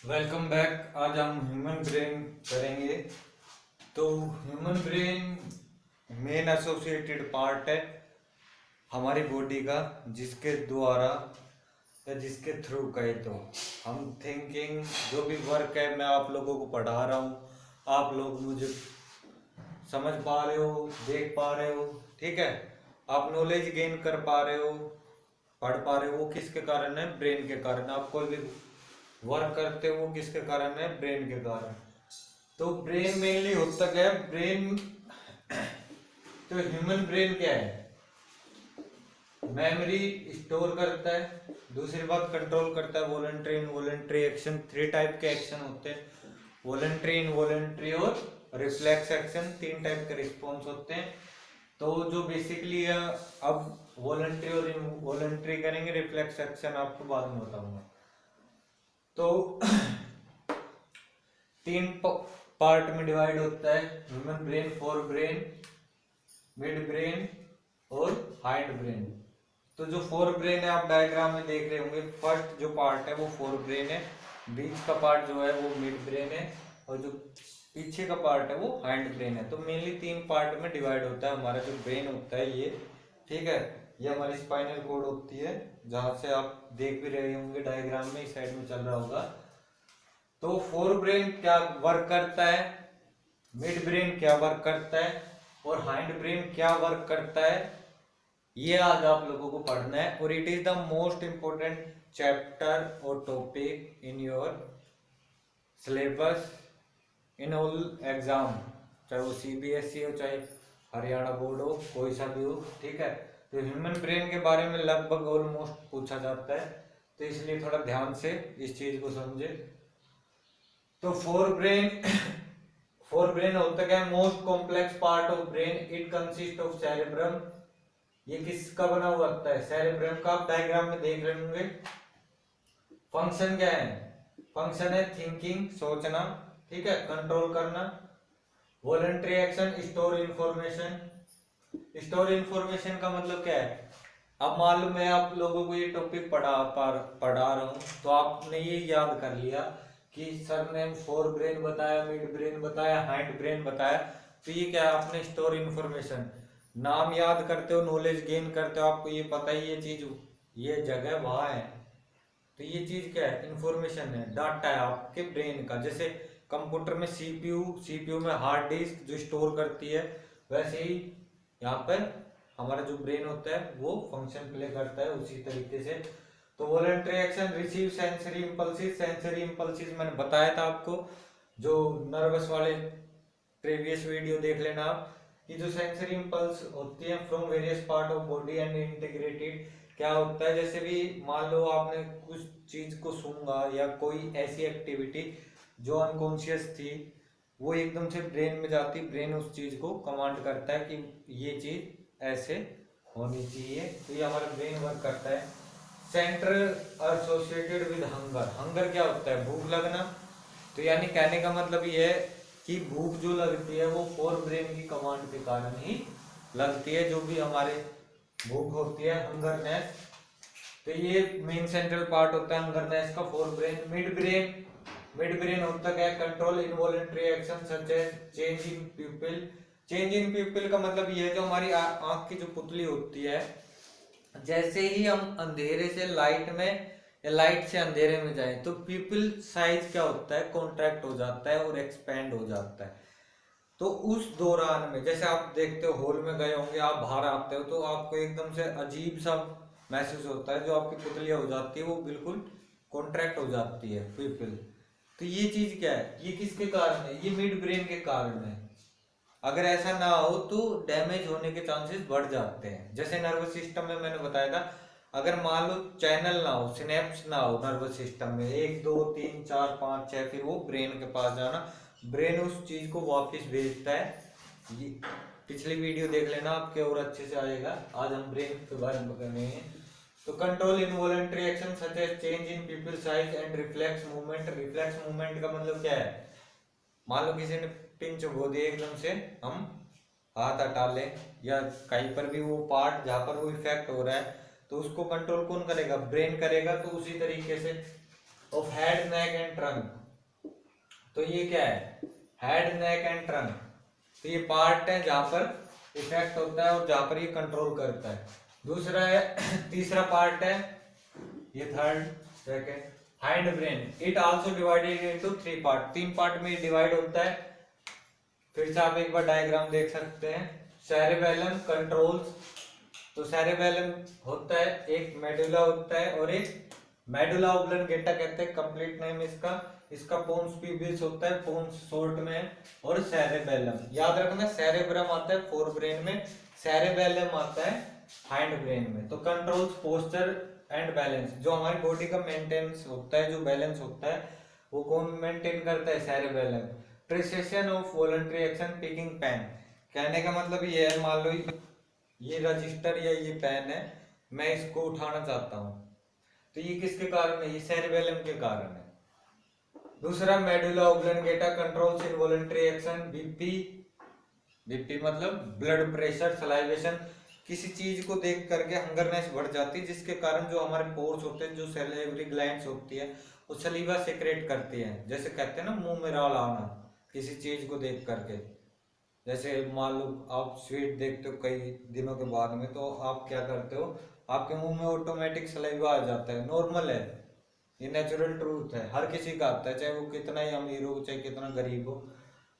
Welcome back. आज हम human brain करेंगे। तो human brain main associated part है हमारी बॉडी का, जिसके द्वारा या जिसके थ्रू कहे तो हम थिंकिंग जो भी वर्क है, मैं आप लोगों को पढ़ा रहा हूँ, आप लोग मुझे समझ पा रहे हो, देख पा रहे हो, ठीक है। आप नॉलेज गेन कर पा रहे हो, पढ़ पा रहे हो, वो किसके कारण है? ब्रेन के कारण। आप कोई भी वर्क करते हो वो किसके कारण है? ब्रेन के कारण। तो ब्रेन मेनली होता क्या है? ब्रेन तो ह्यूमन ब्रेन क्या है? मेमोरी स्टोर करता है, दूसरी बात कंट्रोल करता है। वॉलंटरी इनवॉलंटरी एक्शन, 3 टाइप के एक्शन होते हैं, वॉलंटरी इनवॉलंटरी और रिफ्लेक्स एक्शन, 3 टाइप के रिस्पॉन्स होते हैं। तो जो बेसिकली अब वॉलंटरी और इनवॉलंटरी करेंगे, रिफ्लेक्स एक्शन आपको बाद में बताऊंगा। तो 3 पार्ट में डिवाइड होता है human brain: four brain, mid brain और हाइंड ब्रेन। तो जो फोर ब्रेन है, आप डायग्राम में देख रहे होंगे, फर्स्ट जो पार्ट है वो फोर ब्रेन है, बीच का पार्ट जो है वो मिड ब्रेन है, और जो पीछे का पार्ट है वो हाइंड ब्रेन है। तो मेनली 3 पार्ट में डिवाइड होता है हमारा जो ब्रेन होता है ये, ठीक है। ये हमारी स्पाइनल कॉर्ड होती है, जहां से आप देख भी रहे होंगे डायग्राम में, इस साइड में चल रहा होगा। तो फोर ब्रेन क्या वर्क करता है, मिड ब्रेन क्या वर्क करता है, और हाइंड ब्रेन क्या वर्क करता है, ये आज आप लोगों को पढ़ना है। और it is the most important chapter और topic in your syllabus, in all exam, चाहे वो सीबीएसई हो, चाहे हरियाणा बोर्ड हो, कोई सा भी हो, ठीक है। तो ह्यूमन ब्रेन के बारे में लगभग ऑलमोस्ट पूछा जाता है, तो इसलिए थोड़ा ध्यान से इस चीज को समझे। तो फोर ब्रेन फोर ब्रेन होता क्या है? Most complex part of brain, it consist of cerebrum. ये किसका बना हुआ होता है? सेरेब्रम का। आप डायग्राम में देख रहे होंगे। फंक्शन क्या है? फंक्शन है थिंकिंग, सोचना, ठीक है, कंट्रोल करना। Voluntary action, store information. Store information का मतलब क्या है? अब मान लो मैं आप लोगों को ये टॉपिक पढ़ा रहा हूँ, तो आपने ये याद कर लिया कि सर ने फोर ब्रेन बताया, मिड ब्रेन बताया, हाइंड ब्रेन बताया। तो ये क्या है? आपने स्टोर इंफॉर्मेशन, नाम याद करते हो, नॉलेज गेन करते हो, आपको ये पता ही ये चीज, ये जगह वहां है। तो ये चीज क्या है? इंफॉर्मेशन है, डाटा है आपके ब्रेन का। जैसे कंप्यूटर में सीपीयू, सीपीयू में हार्ड डिस्क जो स्टोर करती है, वैसे ही यहाँ पर हमारा जो ब्रेन होता है वो फंक्शन प्ले करता है उसी तरीके से। तो voluntary action, receive sensory impulses. Sensory impulses मैंने बताया था आपको, जो नर्वस वाले प्रीवियस वीडियो देख लेना आप, कि जो सेंसरी इंपल्स होती है from various part of body and integrated. क्या होता है? जैसे भी मान लो आपने कुछ चीज को सूंघा, या कोई ऐसी एक्टिविटी जो अनकॉन्शियस थी, वो एकदम से ब्रेन में जाती, ब्रेन उस चीज को कमांड करता है कि ये चीज ऐसे होनी चाहिए। तो ये हमारा ब्रेन वर्क करता है। Central associated with hunger. Hunger क्या होता है? भूख लगना। तो यानी कहने का मतलब ये है कि भूख जो लगती है वो फोर ब्रेन की कमांड के कारण ही लगती है, जो भी हमारे भूख होती है, हंगरनेस। तो ये मेन सेंट्रल पार्ट होता है हंगरनेस का, fore brain. Mid brain, mid brain होता क्या है? Control involuntary action such as change in pupil. Change in pupil का मतलब ये है, जो हमारी आंख की जो पुतली होती है, जैसे ही हम अंधेरे से लाइट में या लाइट से अंधेरे में जाएं, तो प्यूपिल साइज क्या होता है? कॉन्ट्रैक्ट हो जाता है और एक्सपेंड हो जाता है। तो उस दौरान में, जैसे आप देखते हो हॉल में गए होंगे, आप बाहर आते हो तो आपको एकदम से अजीब सा महसूस होता है, जो आपकी पुतलियां हो जाती है वो बिल्कुल कॉन्ट्रैक्ट हो जाती है प्यूपिल। तो ये चीज क्या है? ये किसके कारण है? ये मिड ब्रेन के कारण है। अगर ऐसा ना हो तो डैमेज होने के चांसेस बढ़ जाते हैं। जैसे नर्वस सिस्टम में मैंने बताया था, अगर मान लो चैनल ना हो, सिनेप्स ना हो नर्वस सिस्टम में, 1 2 3 4 5 6, फिर वो ब्रेन के पास जाना, ब्रेन उस चीज को वापस भेजता है। ये पिछली वीडियो देख लेना, आपके और अच्छे से आएगा। आज हम ब्रेन के बारे में कर रहे हैं। तो control involuntary action such as change in pupil size and reflex movement. Reflex movement का मतलब क्या है? मान लो किसी ने पिंच हो दिया, एकदम से हम हाथ हटा लें, या कहीं पर भी वो पार्ट जहां पर वो इफेक्ट हो रहा है, तो उसको कंट्रोल कौन करेगा? ब्रेन करेगा। तो उसी तरीके से of head, neck and trunk. तो ये क्या है, हेड, नेक एंड ट्रंक। तो ये पार्ट है जहां पर इफेक्ट होता है और जहां पर ये कंट्रोल करता है। दूसरा है तीसरा पार्ट है ये third second, hind brain. It also divided into 3 part, 3 part में डिवाइड होता है। फिर से आप एक बार डायग्राम देख सकते हैं। सेरेबेलम कंट्रोल्स, तो सेरेबेलम होता है, एक मेडुला होता है और एक मेडुला ऑब्लंगेटा कहते हैं कंप्लीट नेम इसका। इसका पोन्स प्यूबिस होता है, पोन्स शॉर्ट में, और सेरेबेलम याद रखना, सेरेब्रम आता है फोर ब्रेन में, सेरेबेलम आता है हाइंड ब्रेन में। तो कंट्रोल्स पोस्चर एंड बैलेंस, जो हमारी बॉडी का मेंटेनेंस होता है, जो बैलेंस होता है वो कौन मेंटेन करता है, cerebellum. Precision of voluntary action, picking pen, कहने का मतलब ये है, मान लो ये रजिस्टर या ये पेन है, मैं इसको उठाना चाहता हूँ, तो ये किसके कारण है, ये सेरेबेलम के कारण है। दूसरा medulla oblongata controls involuntary action, BP, BP मतलब ब्लड प्रेशर, सलाइवेशन, किसी चीज को देख करके हंगरनेस बढ़ जाती है, जिसके कारण जो हमारे पोर्स होते हैं, जो सैलिवरी ग्लैंड्स होती है, वो सलीवा सेक्रेट करती है। जैसे कहते हैं ना मुंह में राल आना किसी चीज को देख करके, जैसे मान लो आप स्वीट देखते हो कई दिनों के बाद में, तो आप क्या करते हो, आपके मुंह में ऑटोमेटिक सलाइवा आ जाता है, नॉर्मल है, ये नेचुरल ट्रूथ है, हर किसी का आता है, चाहे वो कितना ही अमीर हो चाहे कितना गरीब हो।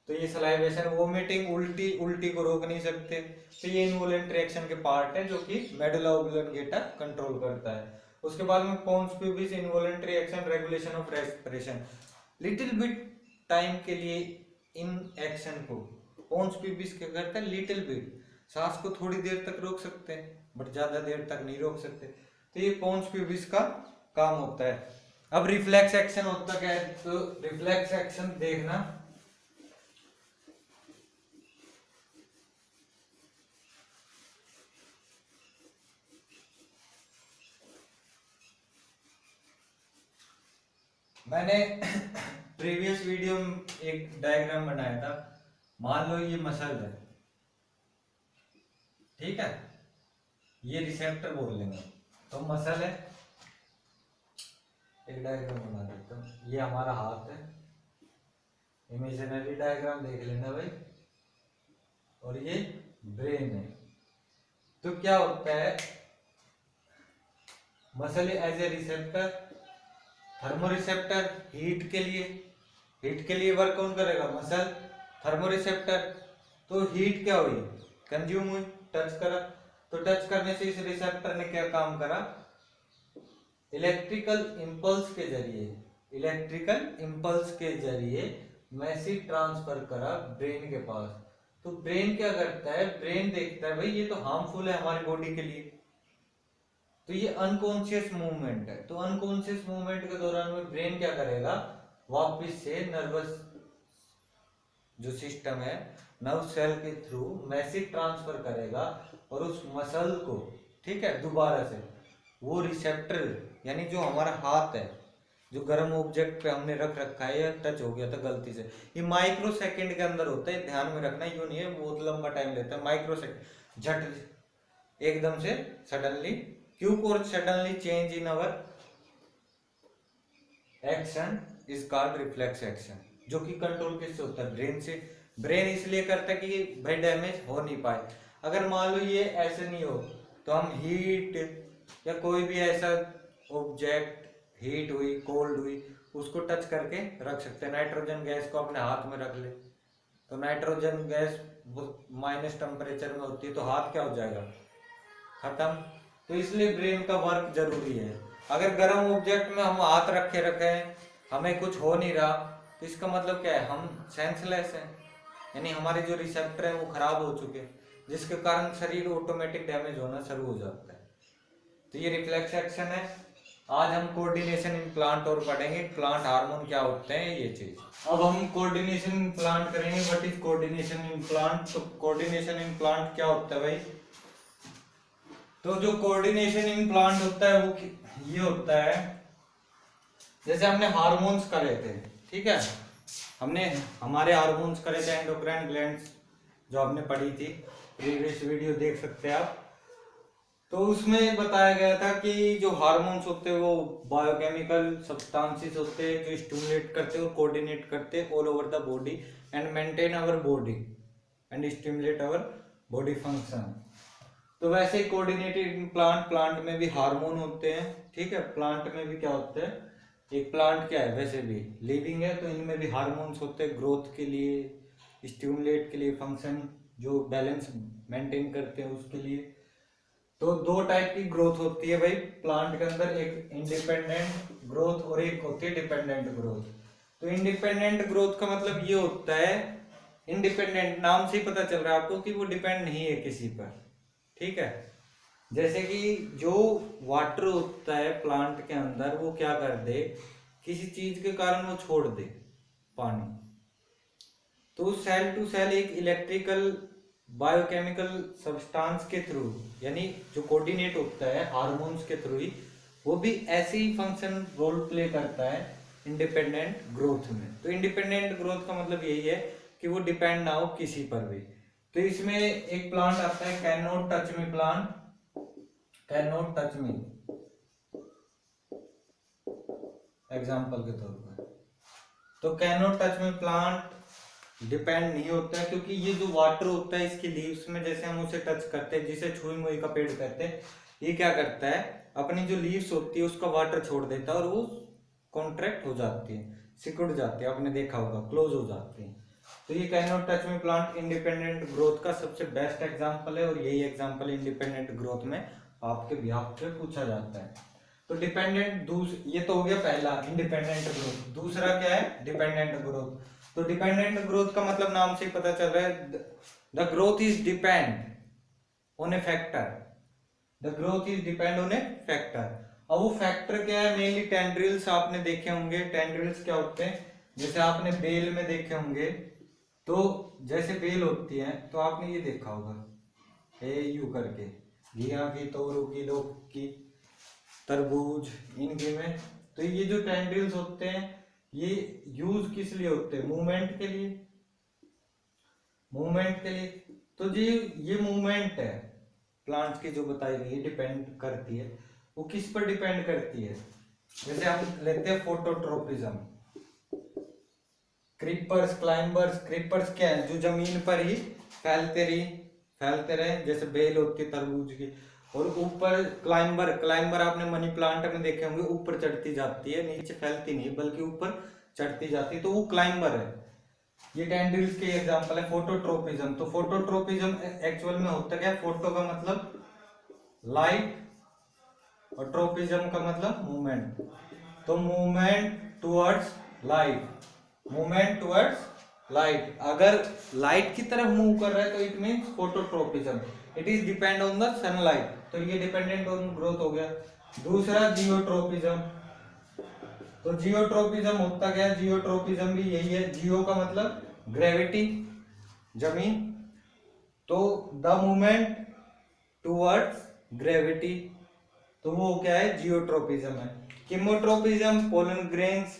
तो ये सलाइवेशन, वोमिटिंग, उल्टी, उल्टी को रोक नहीं सकते, तो ये इनवॉलंटरी एक्शन के पार्ट है जो कि मेडुला ऑब्लंगेटा कंट्रोल करता है। उसके बाद में pons pubis, involuntary action, regulation of respiration, little bit time के लिए इन एक्शन को पोन्स प्यूबिस क्या करता है, लिटिल बिट, सांस को थोड़ी देर तक रोक सकते हैं बट ज्यादा देर तक नहीं रोक सकते, तो ये पोन्स प्यूबिस का काम होता है। अब रिफ्लेक्स एक्शन होता क्या है, तो रिफ्लेक्स एक्शन देखना, मैंने प्रीवियस वीडियो में एक डायग्राम बनाया था, मान लो ये मसल है, ठीक है, ये रिसेप्टर बोल लेंगे, तो मसल है, एक डायग्राम बना देता हूँ, ये हमारा हाथ है, इमेजिनरी डायग्राम देख लेना भाई, और ये ब्रेन है। तो क्या होता है, muscle as a receptor, thermoreceptor, heat के लिए वर्क कौन करेगा, मसल, थर्मोरिसेप्टर, तो हीट क्या हुई, कंज्यूम हुई, टच करा, तो टच करने से इस रिसेप्टर ने क्या काम करा, इलेक्ट्रिकल इंपल्स के जरिए मैसेज ट्रांसफर करा ब्रेन के पास। तो ब्रेन क्या करता है, ब्रेन देखता है भाई ये तो हार्मफुल है हमारी बॉडी के लिए, तो ये अनकॉन्शियस मूवमेंट है, तो अनकॉन्शियस मूवमेंट के दौरान में ब्रेन क्या करेगा, वापस से नर्वस जो सिस्टम है, नर्व सेल के थ्रू मैसेज ट्रांसफर करेगा और उस मसल को, ठीक है, दोबारा से वो रिसेप्टर, यानी जो हमारा हाथ है, जो गर्म ऑब्जेक्ट पे हमने रख रखा है या टच हो गया था गलती से, ये माइक्रो सेकंड के अंदर होता है, ध्यान में रखना, यूं नहीं है बहुत लंबा टाइम लेता है, माइक्रो सेकंड, झट एकदम से suddenly, Q core suddenly change in our action is called reflex action, जो कि कंट्रोल किससे होता है, ब्रेन से। ब्रेन इसलिए करता है कि भाई डैमेज हो नहीं पाए, अगर मान लो ये ऐसे नहीं हो तो हम हीट या कोई भी ऐसा ऑब्जेक्ट, हीट हुई, कोल्ड हुई, उसको टच करके रख सकते हैं। नाइट्रोजन गैस को अपने हाथ में रख ले, तो नाइट्रोजन गैस माइनस टेम्परेचर में होती है, तो हाथ क्या हो जाएगा, खत्म। तो इसलिए ब्रेन का वर्क जरूरी है। अगर गर्म ऑब्जेक्ट में हम हाथ रखे हैं, हमें कुछ हो नहीं रहा, तो इसका मतलब क्या है, हम सेंसलेस हैं, यानी हमारे जो रिसेप्टर है वो खराब हो चुके हैं, जिसके कारण शरीर ऑटोमेटिक डैमेज होना शुरू हो जाता है। तो ये रिफ्लेक्स एक्शन है। आज हम कोऑर्डिनेशन इन प्लांट और पढ़ेंगे, प्लांट हार्मोन क्या होते हैं, ये चीज। अब हम कोऑर्डिनेशन इन प्लांट करेंगे। What is coordination in plant, तो कोऑर्डिनेशन इन प्लांट क्या होता है भाई, तो जो कोऑर्डिनेशन इन प्लांट होता है वो ये होता है, जैसे हमने हार्मोन्स करे थे, ठीक है, हमने हमारे हार्मोन्स करे थे, एंडोक्राइन ग्लैंड्स, जो हमने पढ़ी थी, प्रीवियस वीडियो देख सकते हैं आप। तो उसमें बताया गया था कि जो हार्मोन्स होते हैं वो बायोकेमिकल सब्सटेंसेस होते हैं जो स्टिमुलेट करते हैं और कोऑर्डिनेट करते हैं all over the body and maintain our body and stimulate our body function. तो वैसे ही कोऑर्डिनेटेड प्लांट में भी हार्मोन होते हैं, ठीक है। प्लांट में भी क्या होता है, एक प्लांट क्या है वैसे भी लिविंग है, तो इनमें भी हार्मोन्स होते हैं ग्रोथ के लिए, स्टिमुलेट के लिए, फंक्शन जो बैलेंस मेंटेन करते हैं उसके लिए। तो दो टाइप की ग्रोथ होती है भाई प्लांट के अंदर, एक इंडिपेंडेंट ग्रोथ और एक होती है डिपेंडेंट ग्रोथ। तो इंडिपेंडेंट ग्रोथ का मतलब ये होता है, इंडिपेंडेंट नाम से ही पता चल रहा है आपको कि वो डिपेंड नहीं है किसी पर, ठीक है। जैसे कि जो वाटर होता है प्लांट के अंदर वो क्या कर दे, किसी चीज के कारण वो छोड़ दे पानी, तो सेल टू सेल एक इलेक्ट्रिकल बायोकेमिकल सब्सटेंस के थ्रू, यानी जो कोऑर्डिनेट होता है हार्मोन्स के थ्रू ही, वो भी ऐसे ही फंक्शन रोल प्ले करता है इंडिपेंडेंट ग्रोथ में। तो इंडिपेंडेंट ग्रोथ का मतलब यही है कि वो डिपेंड ना हो किसी पर भी। तो इसमें एक प्लांट आता है can not touch me plant, can not touch me example के तौर पर। तो can not touch me plant depend नहीं होता है, क्योंकि ये जो वाटर होता है इसकी लीव्स में, जैसे हम उसे टच करते हैं, जिसे छुई मुई का पेड़ कहते हैं, ये क्या करता है अपनी जो लीव्स होती है उसका वाटर छोड़ देता है और वो कॉन्ट्रैक्ट हो जाती है, सिकुड़ जाती है, आपने देखा होगा क्लोज हो जाती है। तो ये can not touch me plant independent growth का सबसे बेस्ट एग्जाम्पल है, और यही एग्जाम्पल इंडिपेंडेंट ग्रोथ में आपके बिहाफ पे पूछा जाता है। तो डिपेंडेंट ये तो हो गया पहला इंडिपेंडेंट ग्रोथ। दूसरा क्या है डिपेंडेंट ग्रोथ। तो डिपेंडेंट ग्रोथ का मतलब नाम से ही पता चल रहा है, the growth is depend on A factor, the growth is depend on A factor. अब वो फैक्टर क्या है, मेनली टेंड्रिल्स आपने देखे होंगे। टेंड्रिल्स क्या होते हैं, जैसे आपने बेल में देखे होंगे, तो जैसे बेल होती है तो आपने ये देखा होगा ए यू करके, घिया की, तोरू की, लोक की, तरबूज, इनके में। तो ये जो टेंड्रिल्स होते हैं ये यूज किस लिए होते हैं, मूवमेंट के लिए, मूवमेंट के लिए। तो जी ये मूवमेंट है प्लांट की जो बताई गई डिपेंड करती है, वो किस पर डिपेंड करती है। जैसे हम लेते हैं फोटोट्रोपिज्म, क्रीपर्स, क्लाइंबर्स। क्रीपर्स क्या है, जो जमीन पर ही फैलते रहे, जैसे बेल होती है तरबूज की। और ऊपर क्लाइंबर आपने मनी प्लांट में देखे होंगे, ऊपर चढ़ती जाती है, नीचे फैलती नहीं बल्कि ऊपर चढ़ती जाती है, तो वो क्लाइंबर है। ये टेंड्रिल्स के एग्जांपल है। फोटोट्रोपिज्म, तो फोटोट्रोपिज्म एक्चुअल में होता क्या है, फोटो का मतलब लाइट और ट्रोपिज्म का मतलब मूवमेंट। तो movement towards light, movement towards light, अगर लाइट की तरफ मूव कर रहा है तो it means phototropism, it is depend on the sunlight. तो ये डिपेंडेंट ऑन ग्रोथ हो गया। दूसरा जियोट्रोपिज्म, तो जियोट्रोपिज्म होता क्या है, जियोट्रोपिज्म भी यही है। जियो का मतलब ग्रेविटी, जमीन, तो द मूवमेंट टुवर्ड्स ग्रेविटी, तो वो क्या है जियोट्रोपिज्म है। कीमोट्रोपिज्म पोलन ग्रेन्स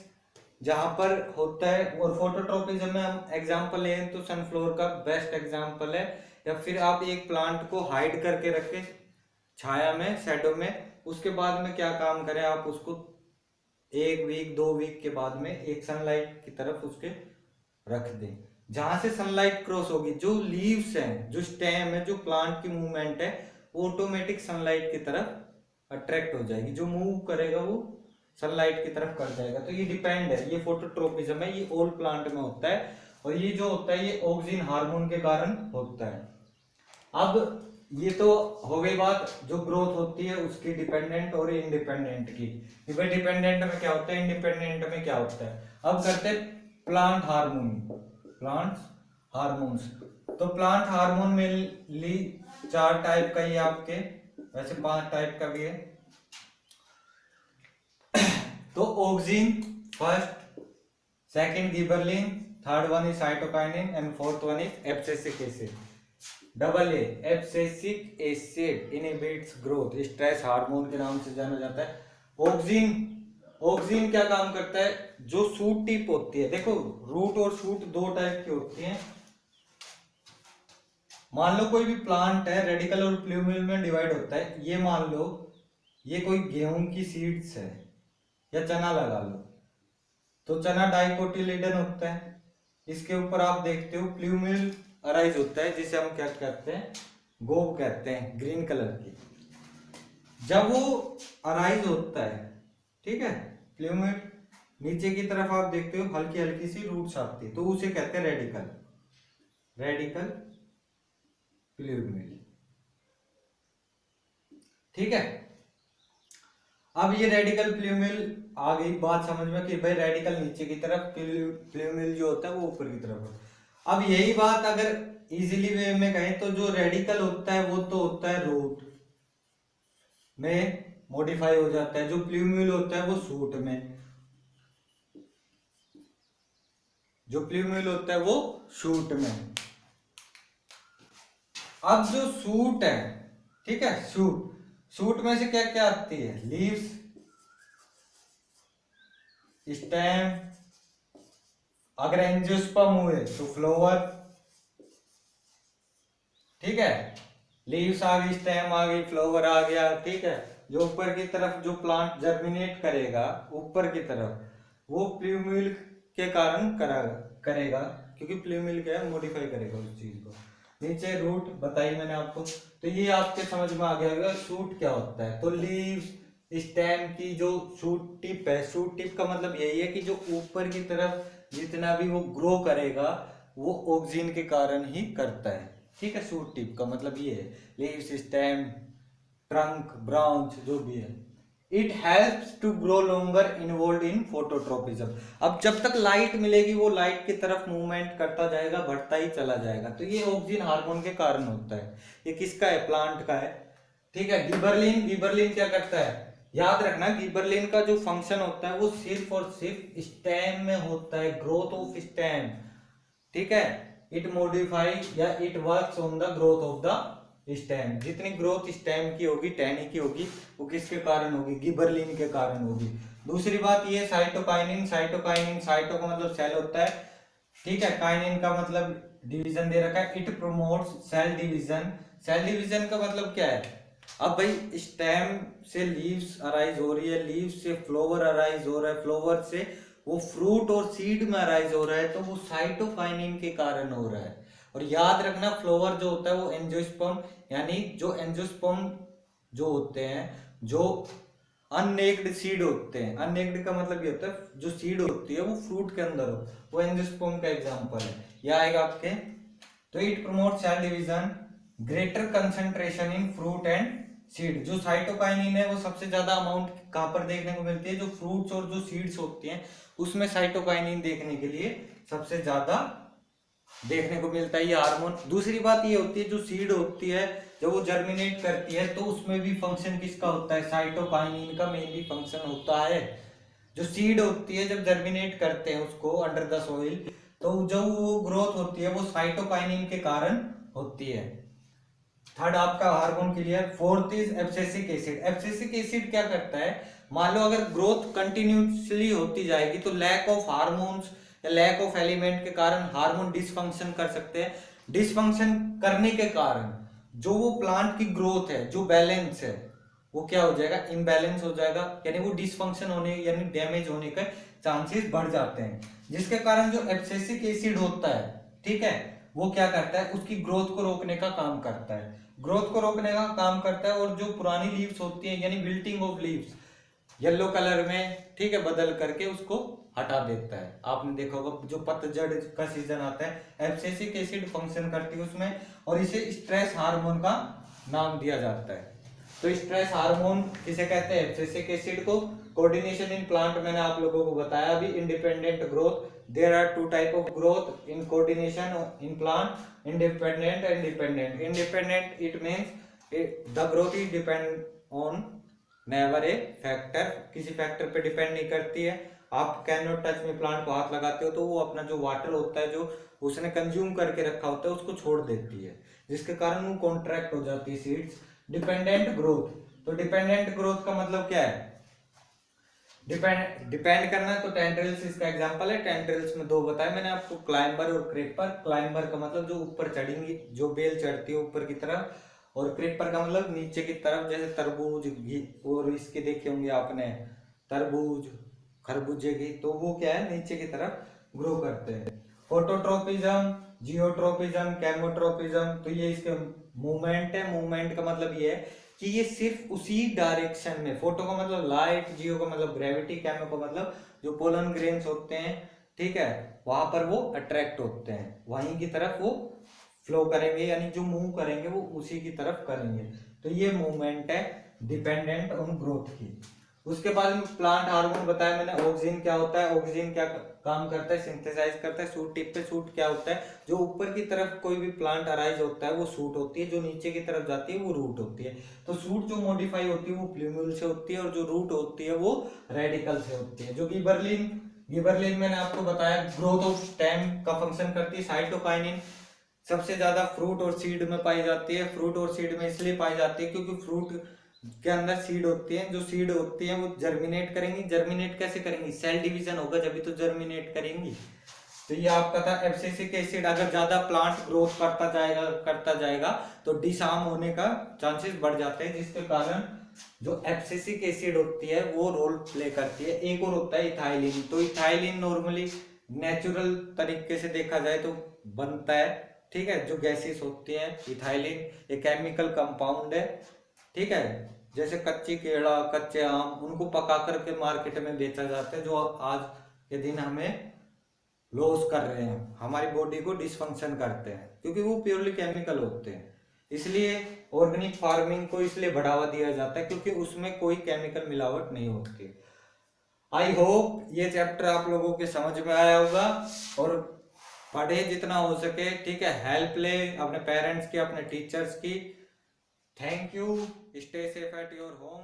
जहां पर होता है, और फोटोट्रोपिज्म में हम एग्जांपल लें तो सनफ्लावर का बेस्ट एग्जांपल है। या फिर आप एक प्लांट को हाइड करके रखें छाया में, शैडो में, उसके बाद में क्या काम करें, आप उसको 1 वीक 2 वीक के बाद में एक सनलाइट की तरफ उसके रख दें, जहां से सनलाइट क्रॉस होगी, जो लीव्स हैं, जो स्टेम है, जो प्लांट की मूवमेंट है, वो ऑटोमेटिक सनलाइट की तरफ अट्रैक्ट हो जाएगी, जो मूव करेगा वो सनलाइट की तरफ कर जाएगा। तो ये डिपेंड है, ये फोटोट्रोपिज्म है, ये ऑल प्लांट में होता है। और ये जो होता है ये ऑक्सीजन हार्मोन के कारण होता है। अब ये तो हो गई बात जो ग्रोथ होती है उसकी, डिपेंडेंट और इंडिपेंडेंट की। डिपेंडेंट में क्या होता है, इंडिपेंडेंट में क्या होता है। अब करते हैं प्लांट हार्मोन, प्लांट हार्मोन्स। तो प्लांट हार्मोन में ली 4 टाइप का, ये आपके वैसे 5 टाइप का भी है। तो oxygen first, second gibberellin, third one is cytokinin and fourth one is abscisic acid. Double A abscisic acid inhibits growth, stress hormone के नाम से जाना जाता है। ऑक्सीन क्या काम करता है, जो शूट टिप होती है, देखो रूट और शूट 2 टाइप की होती हैं। मान लो कोई भी प्लांट है रेडिकल और प्लूमेल में डिवाइड होता है, ये मान लो ये कोई गेहूं की सीड्स है या चना लगा लो, तो चना डाइकोटिलेडन होता है, इसके ऊपर आप देखते हो प्लूमेल अराइज होता है जिसे हम क्या कहते हैं, गोब कहते हैं, ग्रीन कलर की। जब वो अराइज होता है, ठीक है, प्लूमेल नीचे की तरफ आप देखते हो हल्की हल्की सी रूट्स आती है, तो उसे कहते हैं रेडिकल, रेडिकल प्लूमेल, ठीक है। अब ये रेडिकल प्लूमेल आ गई बात समझ में कि भाई रेडिकल नीचे की तरफ, प्लूमेल जो होता है वो ऊपर की तरफ होता है। अब यही बात अगर इजीली वे में कहें तो जो रेडिकल होता है वो तो होता है रूट में मॉडिफाई हो जाता है, जो प्लूमेल होता है वो शूट में, जो प्लूमेल होता है वो शूट में। अब जो शूट है, ठीक है, शूट, शूट में से क्या क्या आती है, लीव्स, स्टेम, अगर एंजियोस्पर्म हुए तो फ्लावर, ठीक है, लीव्स आ गई, स्टेम आ गई, फ्लावर आ गया, ठीक है। जो ऊपर की तरफ जो प्लांट जर्मिनेट करेगा ऊपर की तरफ, वो प्लूमेल के कारण करेगा, क्योंकि प्लूमेल क्या है, मॉडिफाई करेगा उस चीज को। नीचे रूट बताई मैंने आपको, तो ये आपके समझ में आ गया होगा शूट क्या होता है। तो लीव्स, स्टेम की जो शूट टिप है, शूट टिप का मतलब यही है कि जो ऊपर की तरफ जितना भी वो ग्रो करेगा वो ऑक्सीजन के कारण ही करता है, ठीक है। शूट टिप का मतलब ये है, लीव्स, स्टेम, ट्रंक, ब्रांच जो भी है। It helps to grow longer, involve in phototropism. अब जब तक लाइट मिलेगी वो लाइट की तरफ मूवमेंट करता जाएगा, बढ़ता ही चला जाएगा, तो ये ऑक्सीजन हार्मोन के कारण होता है। ये किसका है, प्लांट का है, ठीक है। गिबरलिन, गिबरलिन क्या करता है, याद रखना गिबरलिन का जो फंक्शन होता है वो सिर्फ और सिर्फ स्टेम में होता है, ग्रोथ ऑफ स्टेम, ठीक है। इट मॉडिफाई या it works on the growth of the stem. जितनी ग्रोथ स्टेम की होगी, टहनी की होगी, वो किसके कारण होगी, गिबरलिन के कारण होगी। दूसरी बात ये साइटोकाइनिन, साइटोकाइनिन, साइटो का मतलब सेल होता है, ठीक है, काइनिन का मतलब डिवीजन दे रखा है, it promotes cell division. Cell division का मतलब क्या है, अब भाई स्टेम से लीव्स अराइज हो रही है, लीव्स से फ्लावर अराइज हो रहा है, फ्लावर से वो फ्रूट और सीड में अराइज हो रहा है, तो वो साइटोकाइनिन के कारण हो रहा है। और याद रखना फ्लावर जो होता है वो एंजियोस्पर्म, यानी जो एंजियोस्पर्म जो होते हैं, जो अननेक्ड सीड होते हैं, अननेक्ड का मतलब ये होता है जो सीड होती है वो फ्रूट के अंदर हो, वो एंजियोस्पर्म का एग्जांपल है, ये आएगा आपके। तो it promote cell division, greater concentration in fruit and seed. जो साइटोकाइनिन है वो सबसे ज्यादा अमाउंट कहां पर देखने को मिलती है, जो फ्रूट्स और जो सीड्स होती हैं उसमें साइटोकाइनिन देखने के लिए सबसे ज्यादा देखने को मिलता है ये हार्मोन। दूसरी बात ये होती है जो सीड होती है जब वो जर्मिनेट करती है तो उसमें भी फंक्शन किसका होता है, साइटोकाइनिन का मेनली फंक्शन होता है। जो सीड होती है जब जर्मिनेट करते हैं उसको अंडर द सोइल, तो जो वो ग्रोथ होती है वो साइटोकाइनिन के कारण होती है। थर्ड आपका hormone clear. Fourth is abscisic acid. Abscisic acid क्या करता है, मान लो अगर ग्रोथ कंटिन्यूसली होती जाएगी तो लैक ऑफ हार्मोन्स या लैक ऑफ एलिमेंट के कारण हार्मोन डिसफंक्शन कर सकते हैं। डिसफंक्शन करने के कारण जो वो प्लांट की ग्रोथ है, जो बैलेंस है, वो क्या हो जाएगा, इम्बैलेंस हो जाएगा, यानी वो डिसफंक्शन होने यानी डैमेज होने के चांसेस बढ़ जाते हैं। जिसके कारण जो एब्सिसिक एसिड होता है, ठीक है, वो क्या करता है, उसकी ग्रोथ को रोकने का काम करता है, ग्रोथ को रोकने का काम करता है। और जो पुरानी लीव्स होती हैं यानी wilting of leaves yellow colour में, ठीक है, बदल करके उसको हटा देता है। आपने देखा होगा जो पतझड़ का सीजन आता है, एब्सिसिक एसिड फंक्शन करती है उसमें, और इसे स्ट्रेस हार्मोन का नाम दिया जाता है। तो स्ट्रेस हार्मोन किसे कहते हैं, एब्सिसिक एसिड को। कोऑर्डिनेशन इन प्लांट मैंने आप लोगों को बताया अभी, independent growth, there are two type of growth in coordination in plant, independent and dependent. Independent it means the growth is depend on never a factor, किसी factor पे depend नहीं करती है। आप कैन नॉट टच में plant को हाथ लगाते हो तो वो अपना जो वाटर होता है जो उसने कंज्यूम करके रखा होता है उसको छोड़ देती है, जिसके कारण वो कॉन्ट्रैक्ट हो जाती है सीड्स। डिपेंडेंट ग्रोथ, तो डिपेंडेंट ग्रोथ का मतलब क्या है, डिपेंड करना है तो टेंड्रिल्स इसका एग्जांपल है। टेंड्रिल्स में दो बताए मैंने आपको, क्लाइंबर और क्रीपर। क्लाइंबर का मतलब जो ऊपर चढ़ेंगी, जो बेल चढ़ती है ऊपर की तरफ, और क्रीपर का मतलब नीचे की तरफ, जैसे तरबूज और इसके देखे होंगे आपने, तरबूज खरबूजे की, तो वो क्या है नीचे की तरफ ग्रो करते हैं। फोटोट्रोपिज्म, जियोट्रोपिज्म, केमोट्रोपिज्म, तो ये इसके मूवमेंट है। मूवमेंट का मतलब ये है कि ये सिर्फ उसी डायरेक्शन में, फोटो का मतलब लाइट, जियो का मतलब ग्रेविटी, कैमो का मतलब जो पोलन ग्रेन्स होते हैं, ठीक है, वहां पर वो अट्रैक्ट होते हैं, वहीं की तरफ वो फ्लो करेंगे, यानी जो मूव करेंगे वो उसी की तरफ करेंगे। तो ये मूवमेंट है डिपेंडेंट ऑन ग्रोथ की। उसके बाद में प्लांट हार्मोन बताया मैंने। ऑक्सीजन क्या होता है, ऑक्सीजन क्या काम करता है, सिंथेसाइज करता है। सूट टिप पे सूट क्या होता है, जो ऊपर की तरफ कोई भी प्लांट अराइज होता है वो सूट होती है, जो नीचे की तरफ जाती है वो रूट होती है। तो सूट जो मॉडिफाई होती है वो प्लूम्यूल से होती है, और जो रूट होती है वो रेडिकल से होती है। जो गिबरलिन, गिबरलिन मैंने आपको बताया ग्रोथ ऑफ स्टेम का फंक्शन करती है। साइटोकाइनिन सबसे ज्यादा फ्रूट और सीड में पाई जाती है। फ्रूट और सीड में इसलिए पाई जाती है क्योंकि फ्रूट के अंदर सीड होती है, जो सीड होती है वो जर्मिनेट करेंगी। जर्मिनेट कैसे करेंगी, सेल डिवीजन होगा जब तो जर्मिनेट करेंगी। तो ये आपका था एब्सिसिक एसिड। अगर ज्यादा प्लांट ग्रोथ करता जाएगा तो डिसआर्म होने का चांसेस बढ़ जाते हैं, जिसके कारण जो एब्सिसिक एसिड होती है वो रोल प्ले करती है। एक और होता है इथाइलिन। तो इथाइलिन नॉर्मली नेचुरल तरीके से देखा जाए तो बनता है, ठीक है, जो गैसेस होती है। इथाइलिन एक केमिकल कंपाउंड है, ठीक है, जैसे कच्ची केला, कच्चे आम, उनको पका करके मार्केट में बेचा जाता है, जो आज के दिन हमें लॉस कर रहे हैं, हमारी बॉडी को डिसफंक्शन करते हैं, क्योंकि वो प्योरली केमिकल होते हैं। इसलिए ऑर्गेनिक फार्मिंग को इसलिए बढ़ावा दिया जाता है क्योंकि उसमें कोई केमिकल मिलावट नहीं होती। आई होप ये चैप्टर आप लोगों के समझ में आया होगा, और पढ़े जितना हो सके, ठीक है, हेल्प ले अपने पेरेंट्स की, अपने टीचर्स की। Thank you, stay safe at your home.